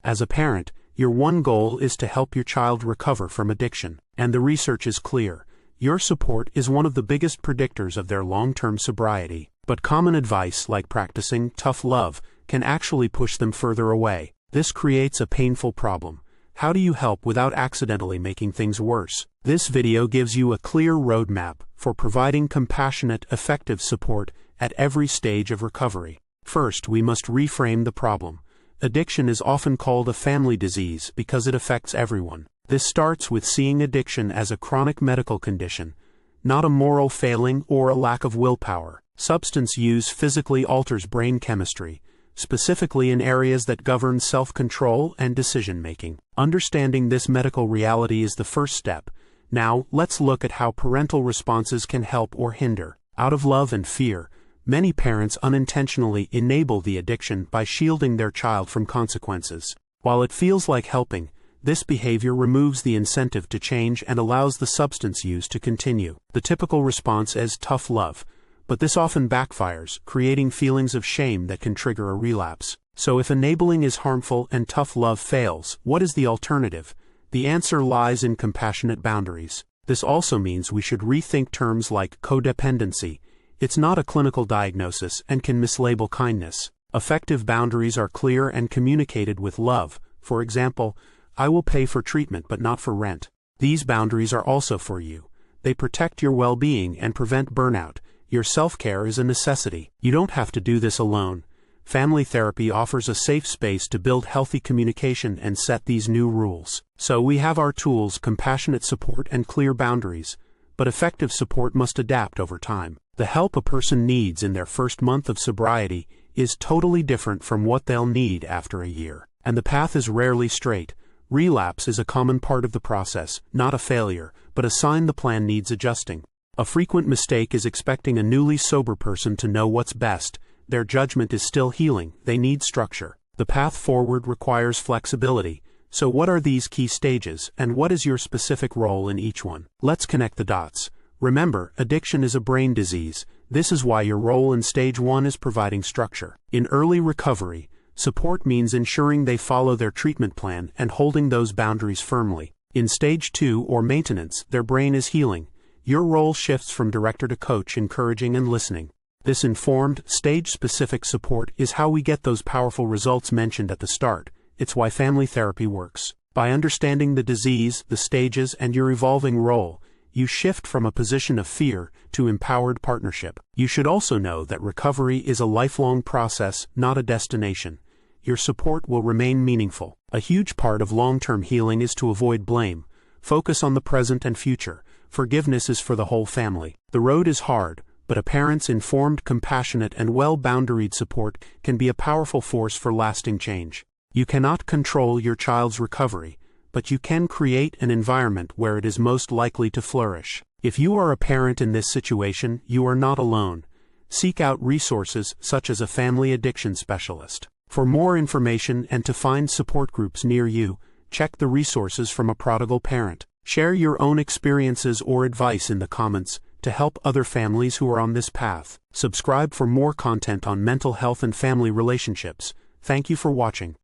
As a parent, your one goal is to help your child recover from addiction. And the research is clear. Your support is one of the biggest predictors of their long-term sobriety. But common advice like practicing tough love can actually push them further away. This creates a painful problem. How do you help without accidentally making things worse? This video gives you a clear roadmap for providing compassionate, effective support at every stage of recovery. First, we must reframe the problem. Addiction is often called a family disease because it affects everyone. This starts with seeing addiction as a chronic medical condition, not a moral failing or a lack of willpower. Substance use physically alters brain chemistry, specifically in areas that govern self-control and decision-making. Understanding this medical reality is the first step. Now, let's look at how parental responses can help or hinder. Out of love and fear, many parents unintentionally enable the addiction by shielding their child from consequences. While it feels like helping, this behavior removes the incentive to change and allows the substance use to continue. The typical response is tough love, but this often backfires, creating feelings of shame that can trigger a relapse. So if enabling is harmful and tough love fails, what is the alternative? The answer lies in compassionate boundaries. This also means we should rethink terms like codependency. It's not a clinical diagnosis and can mislabel kindness. Effective boundaries are clear and communicated with love. For example, I will pay for treatment but not for rent. These boundaries are also for you. They protect your well-being and prevent burnout. Your self-care is a necessity. You don't have to do this alone. Family therapy offers a safe space to build healthy communication and set these new rules. So we have our tools: compassionate support and clear boundaries. But effective support must adapt over time. The help a person needs in their first month of sobriety is totally different from what they'll need after a year. And the path is rarely straight. Relapse is a common part of the process, not a failure, but a sign the plan needs adjusting. A frequent mistake is expecting a newly sober person to know what's best. Their judgment is still healing. They need structure. The path forward requires flexibility. So what are these key stages, and what is your specific role in each one? Let's connect the dots. Remember, addiction is a brain disease. This is why your role in stage 1 is providing structure. In early recovery, support means ensuring they follow their treatment plan and holding those boundaries firmly. In stage 2, or maintenance, their brain is healing. Your role shifts from director to coach, encouraging and listening. This informed, stage-specific support is how we get those powerful results mentioned at the start. It's why family therapy works. By understanding the disease, the stages, and your evolving role, you shift from a position of fear to empowered partnership. You should also know that recovery is a lifelong process, not a destination. Your support will remain meaningful. A huge part of long-term healing is to avoid blame. Focus on the present and future. Forgiveness is for the whole family. The road is hard, but a parent's informed, compassionate, and well-boundaried support can be a powerful force for lasting change. You cannot control your child's recovery, but you can create an environment where it is most likely to flourish. If you are a parent in this situation, you are not alone. Seek out resources such as a family addiction specialist. For more information and to find support groups near you, check the resources from A Prodigal Parent. Share your own experiences or advice in the comments to help other families who are on this path. Subscribe for more content on mental health and family relationships. Thank you for watching.